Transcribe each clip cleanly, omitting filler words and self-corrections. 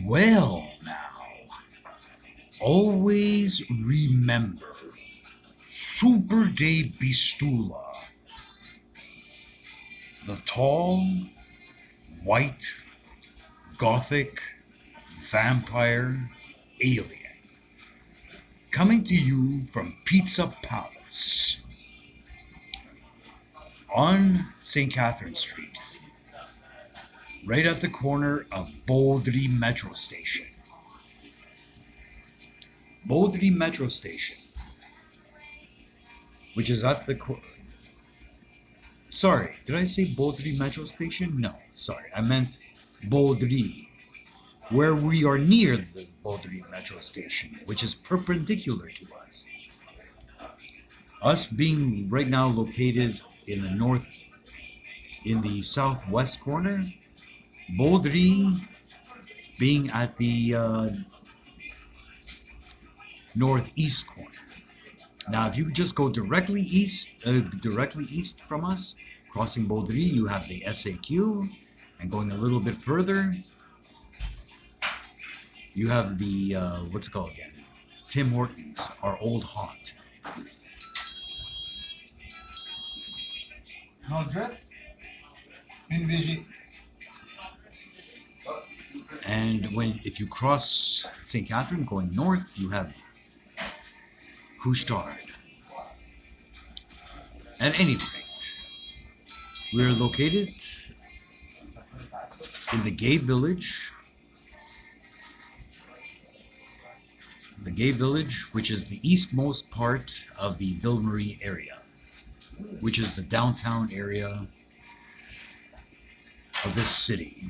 Well, now, always remember Super de Bistula, the tall, white, gothic, vampire alien, coming to you from Pizza Palace on St. Catherine Street, right at the corner of Baudry Metro Station. Baudry Metro Station, which is at the sorry, did I say Baudry Metro Station? No, sorry, I meant Baudry, where we are near the Baudry Metro Station, which is perpendicular to us. Us being right now located in the southwest corner, Baudry being at the northeast corner. Now, if you just go directly east from us, crossing Baudry, you have the SAQ, and going a little bit further, you have the what's it called again? Tim Hortons, our old haunt. Address? Une VG. And if you cross St. Catherine going north, you have Couche-Tard. At any rate, we are located in the gay village. The gay village, which is the eastmost part of the Ville-Marie area, which is the downtown area of this city.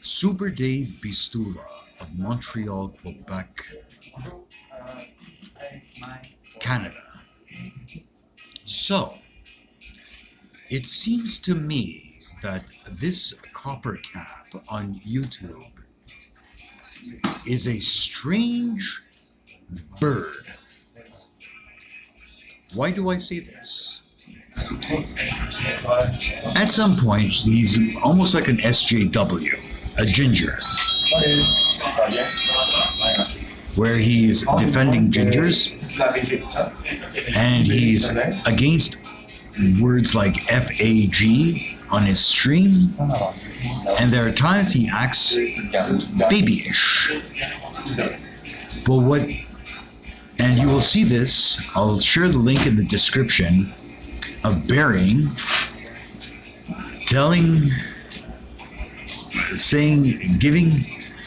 Super de Bistula of Montreal, Quebec, Canada. So, it seems to me that this Coppercab on YouTube is a strange bird. Why do I say this? At some point, he's almost like an SJW, a ginger, where he's defending gingers, and he's against words like FAG on his stream, and there are times he acts babyish. But and you will see this, I'll share the link in the description, of Burying, giving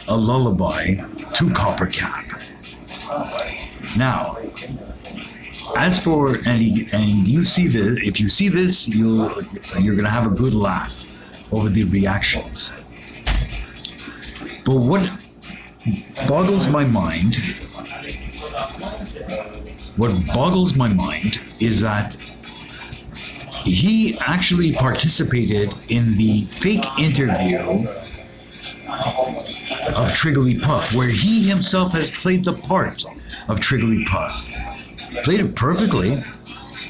a lullaby to Coppercab. Now, as for, and you see this, if you see this, you're gonna have a good laugh over the reactions. But what boggles my mind is that he actually participated in the fake interview of Trigglypuff, where he himself has played the part of Trigglypuff. Played it perfectly,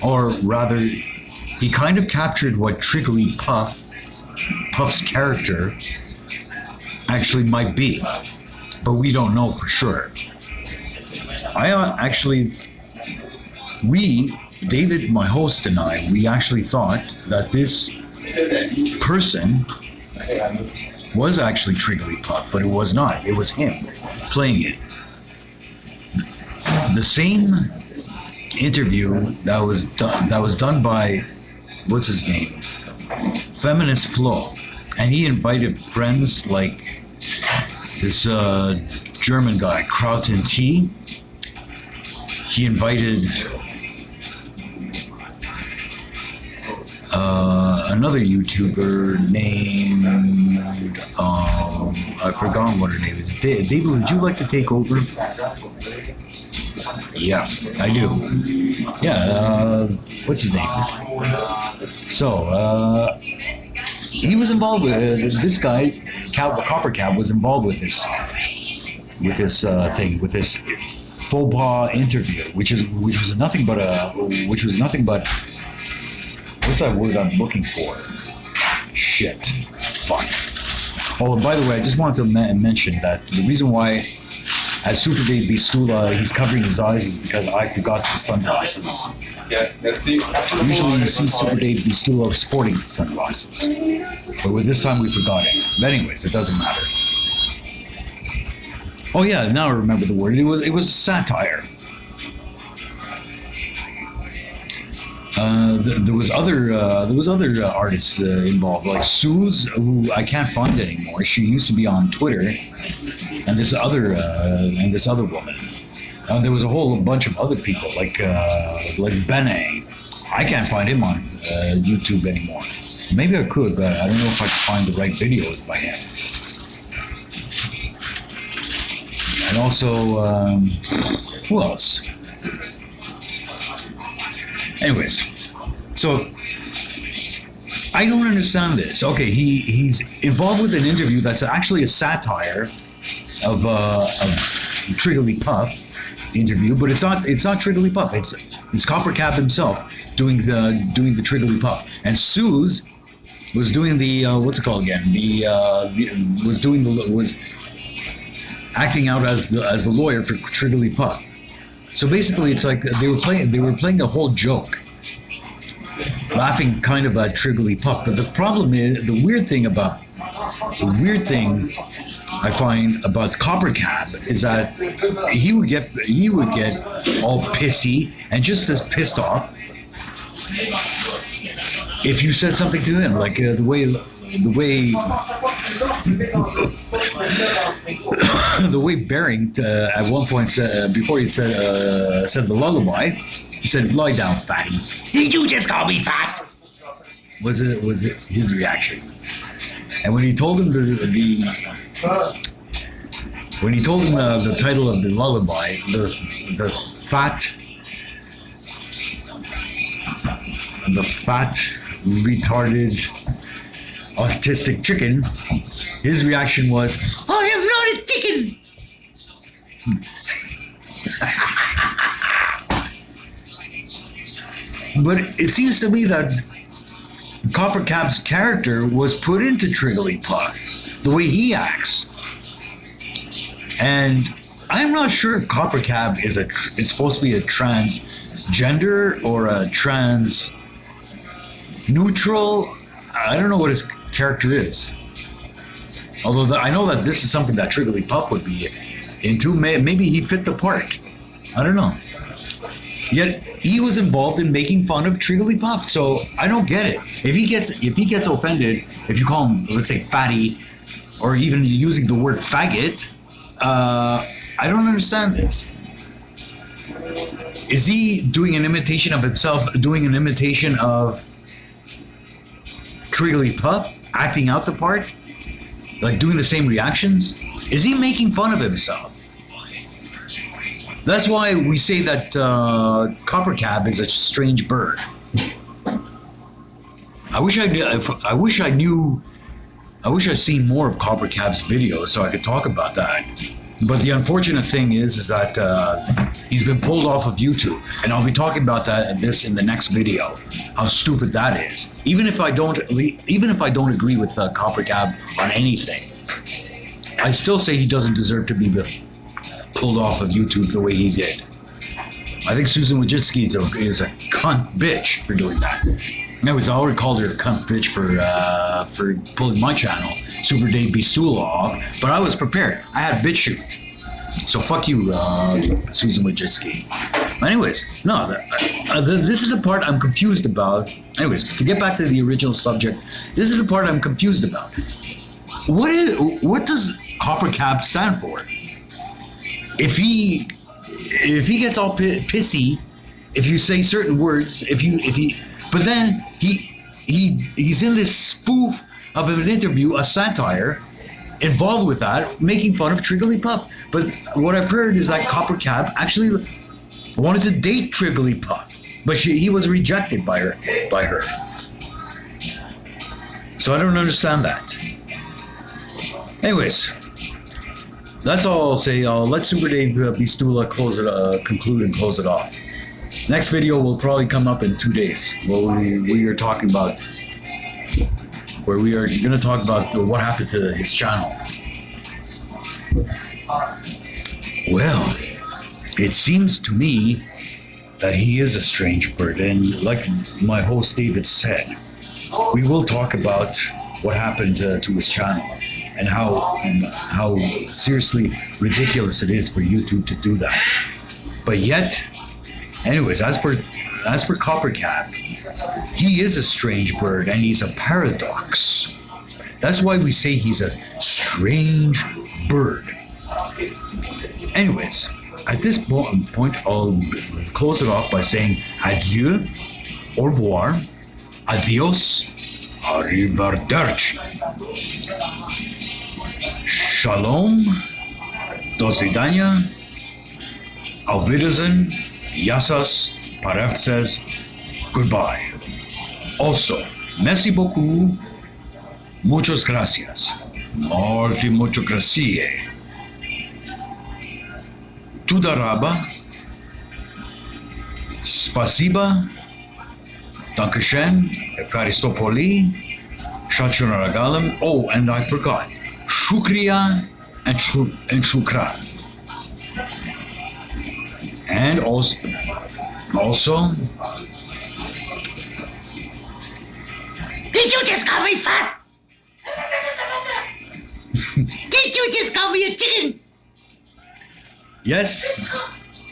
or rather, he kind of captured what Puff's character actually might be, but we don't know for sure. David, my host, and we actually thought that this person was actually Trigglypuff, but it was not. It was him playing it. The same interview that was done by, what's his name? Feminist Flo, and he invited friends like this German guy, Krauten T. He invited another YouTuber named, I forgot what her name is. David, would you like to take over? Yeah, I do. Yeah, what's his name? So, he was involved with this guy, Coppercab was involved with this faux pas interview, which was nothing but what's that word I'm looking for? Shit. Fuck. Oh, and by the way, I just wanted to mention that the reason why at Super Dave Bistula he's covering his eyes is because I forgot the sunglasses. Yes, merci. Usually you see Super Dave Bistula sporting sunglasses, but with this time we forgot it. But anyways, it doesn't matter. Oh yeah, now I remember the word. It was satire. There was other artists involved, like Suze, who I can't find anymore. She used to be on Twitter, and this other woman. There was a whole bunch of other people, like Bene. I can't find him on YouTube anymore. Maybe I could, but I don't know if I can find the right videos by him. And also, who else? Anyways, so I don't understand this. Okay, he's involved with an interview that's actually a satire of Triggly interview, but it's not Triggly. It's Coppercab himself doing the Triggly, and Suze was doing the what's it called again? Was acting out as the lawyer for Triggly. So basically, it's like they were playing a whole joke, laughing kind of at Triggly. But the problem is the weird thing I find about Coppercab is that he would get all pissy and just as pissed off if you said something to him, like the way Baring at one point said, before he said the lullaby, he said, "Lie down, fatty." Did you just call me fat? Was it his reaction? And when he told him the title of the lullaby, the fat retarded autistic chicken, his reaction was, "I am not a chicken." But it seems to me that Coppercab's character was put into Triggly, the way he acts, and I'm not sure if Coppercab is supposed to be a transgender or a trans neutral. I don't know what his character is. Although I know that this is something that Triggly would be into. Maybe he fit the part. I don't know. Yet he was involved in making fun of Triggly, so I don't get it. If he gets offended, if you call him, let's say, fatty, or even using the word faggot, I don't understand this. Is he doing an imitation of himself, doing an imitation of Triggly, acting out the part, like doing the same reactions? Is he making fun of himself? That's why we say that Coppercab is a strange bird. I wish I'd seen more of Coppercab's videos so I could talk about that. But the unfortunate thing is that he's been pulled off of YouTube, and I'll be talking about this in the next video. How stupid that is. Even if I don't agree with Coppercab on anything, I still say he doesn't deserve to be pulled off of YouTube the way he did. I think Susan Wojcicki is a cunt bitch for doing that. Anyways, I already called her a cunt bitch for pulling my channel, Super Dave Bistula, off, but I was prepared. I had bitch shoot. So fuck you, Susan Wojcicki. Anyways, no, this is the part I'm confused about. Anyways, to get back to the original subject, this is the part I'm confused about. What does Coppercab stand for? If he gets all pissy, if you say certain words, but then he's in this spoof of an interview, a satire, involved with that, making fun of Triggly. But what I've heard is that Coppercab actually wanted to date Triggly, but he was rejected by her. So I don't understand that. Anyways. That's all I'll say. I'll let Super Dave Bistula conclude and close it off. Next video will probably come up in 2 days. Well, we are talking about where we are going to talk about what happened to his channel. Well, it seems to me that he is a strange bird, and like my host David said, we will talk about what happened to his channel and how seriously ridiculous it is for YouTube to do that. But yet, anyways, as for Coppercab, he is a strange bird and he's a paradox. That's why we say he's a strange bird. Anyways, at this point, I'll close it off by saying adieu, au revoir, adios, arrivederci, shalom, do svidania, auf Wiedersehen, yassas, parevces, goodbye. Also, merci beaucoup, muchas gracias, muchas gracias. Tuda raba, spasiba, dankeschön, Ekaristopoli, Shachunaragalam. Oh, and I forgot, shukriya and shukran. And also, did you just call me fat? Did you just call me a chicken? yes,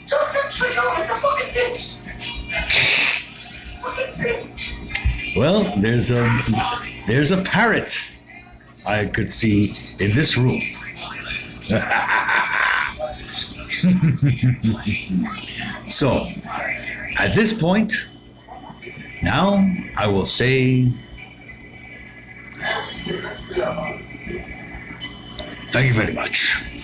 Just a trio is a fucking bitch. Fucking bitch. well, there's a parrot I could see in this room. So, at this point, now I will say thank you very much.